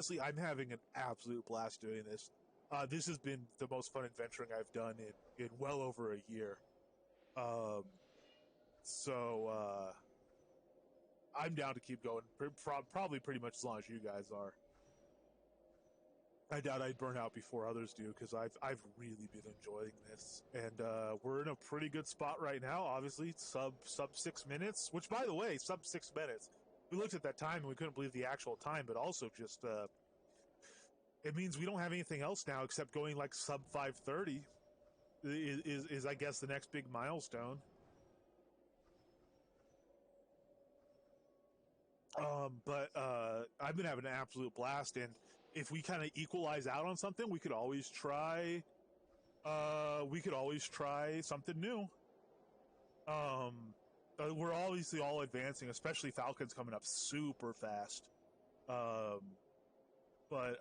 Honestly, I'm having an absolute blast doing this. This has been the most fun adventuring I've done in well over a year. Um, so I'm down to keep going. Probably pretty much as long as you guys are. I doubt I'd burn out before others do because I've really been enjoying this, and we're in a pretty good spot right now. Obviously, sub 6 minutes. Which, by the way, sub 6 minutes. We looked at that time and we couldn't believe the actual time, but also just it means we don't have anything else now except going like sub 5:30 is I guess the next big milestone. But I've been having an absolute blast, and if we kind of equalize out on something, we could always try. We could always try something new. Um, we're obviously all advancing, especially Falcon's coming up super fast. Um, but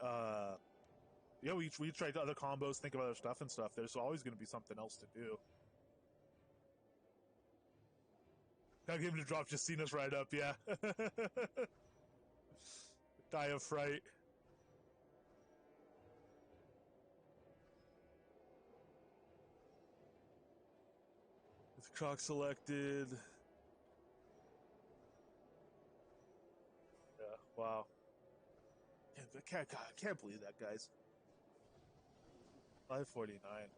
yeah, we tried other combos, think of other stuff and stuff. There's always going to be something else to do. Gotta give him to drop just seen us right up, yeah. Die of fright. With Croc selected. Yeah, wow. I can't believe that, guys. 549.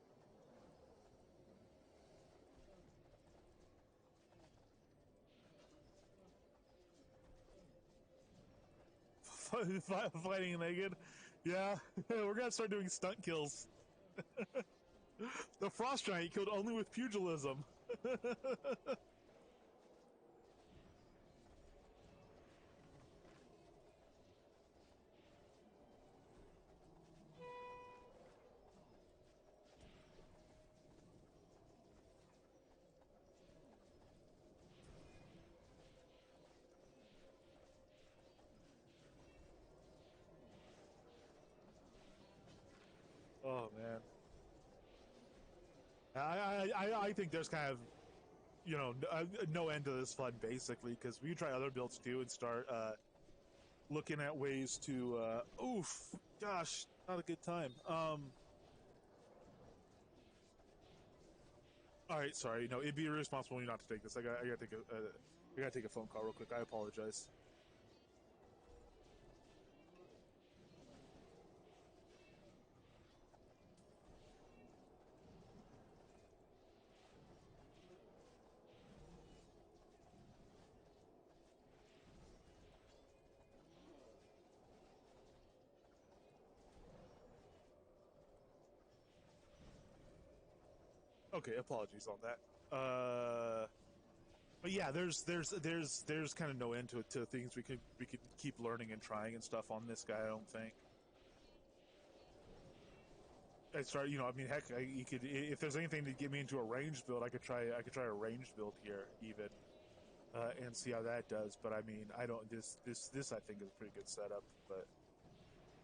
Fighting naked. Yeah, we're gonna start doing stunt kills. The frost giant killed only with pugilism. Oh man, I think there's kind of no end to this fun basically because we try other builds too and start looking at ways to oof, gosh, not a good time. All right, sorry. No, it'd be irresponsible of me not to take this. I gotta take a phone call real quick. I apologize. Okay, apologies on that. But yeah, there's kind of no end to things we could keep learning and trying and stuff on this guy. I don't think. I start, I mean, heck, you could if there's anything to get me into a ranged build, I could try a ranged build here even, and see how that does. But I mean, I don't this I think is a pretty good setup, but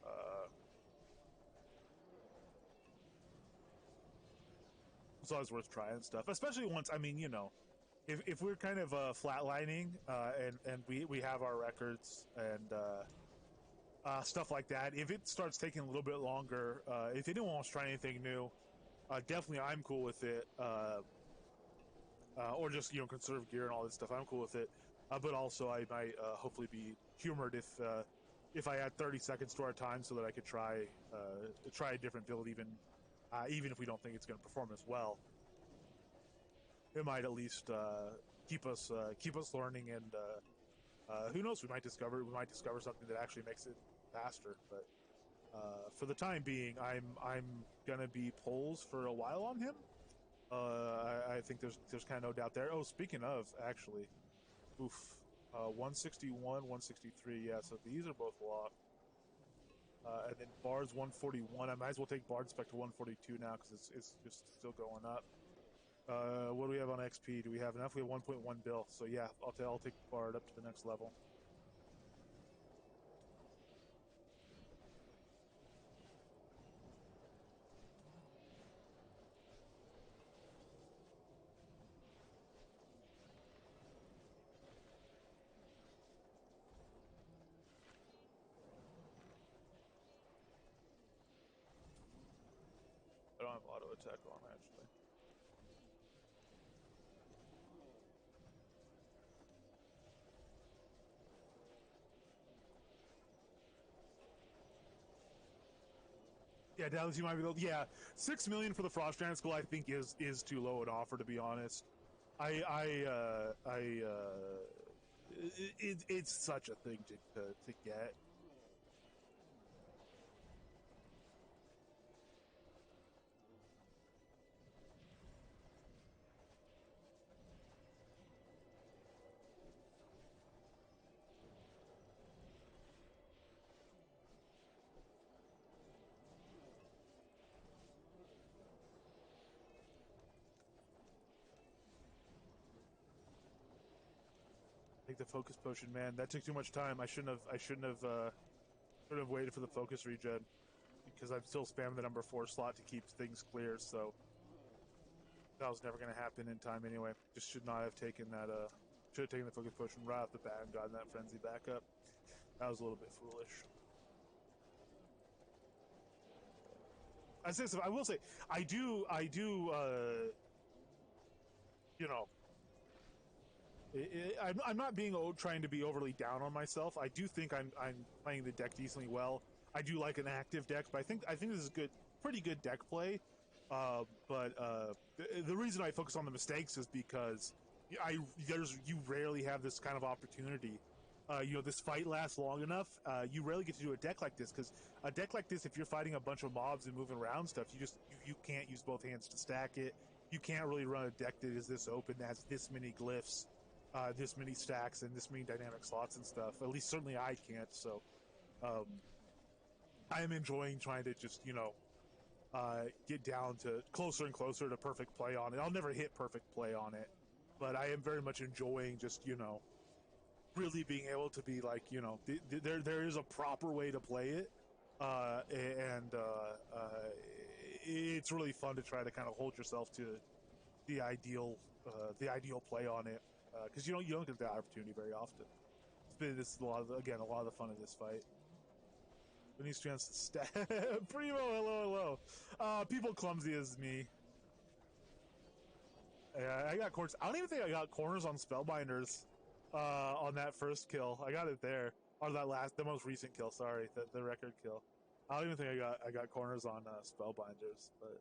uh, it's always worth trying stuff, especially once. I mean, if we're kind of flatlining and we have our records and stuff like that, if it starts taking a little bit longer, if anyone wants to try anything new, definitely I'm cool with it. Or just conserve gear and all this stuff. I'm cool with it, but also I might hopefully be humored if I add 30 seconds to our time so that I could try a different build even if we don't think it's going to perform as well. It might at least keep us learning and who knows, we might discover something that actually makes it faster. But for the time being, I'm gonna be polls for a while on him. I think there's kind of no doubt there. Oh, speaking of, actually, oof, 161, 163. Yeah, so these are both locked. And then Bard's 141. I might as well take Bard Spec to 142 now because it's just still going up. What do we have on XP? Do we have enough? We have 1.1 bill. So yeah, I'll take Bard up to the next level. have auto attack on, actually. Yeah, Dallas, you might be able. Yeah, 6 million for the Frost Giant Skull, I think, is too low an offer, to be honest. It's such a thing to get. Take the focus potion, man. That took too much time. Should have waited for the focus regen because I'm still spamming the number 4 slot to keep things clear. So that was never going to happen in time anyway. Just should not have taken that. Should have taken the focus potion right off the bat and gotten that frenzy back up. That was a little bit foolish. I will say, I do. You know, I'm not being trying to be overly down on myself. I do think I'm playing the deck decently well. I do like an active deck, but I think this is pretty good deck play. The reason I focus on the mistakes is because you rarely have this kind of opportunity. This fight lasts long enough. You rarely get to do a deck like this because a deck like this, if you're fighting a bunch of mobs and moving around stuff, you can't use both hands to stack it. You can't really run a deck that is this open, that has this many glyphs, this many stacks, and this many dynamic slots and stuff. At least certainly I can't. So I am enjoying trying to just get down to closer and closer to perfect play on it. I'll never hit perfect play on it, but I am very much enjoying just really being able to be like there is a proper way to play it, and it's really fun to try to kind of hold yourself to the ideal play on it, because you don't get that opportunity very often. This is a lot of the fun of this fight. Who needs chance to stab? Primo, hello. People clumsy as me. Yeah, I got corners. I don't even think I got corners on Spellbinders on that first kill. I got it there. Or the most recent kill, sorry, the record kill. I don't even think I got corners on Spellbinders, but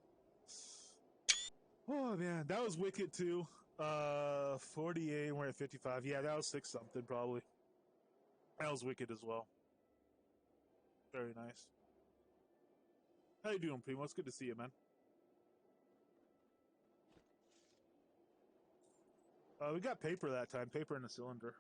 oh man, that was wicked too. 48, we're at 55. Yeah, that was 6 something probably. That was wicked as well. Very nice. How you doing, Primo? It's good to see you, man. We got paper that time. Paper in a cylinder.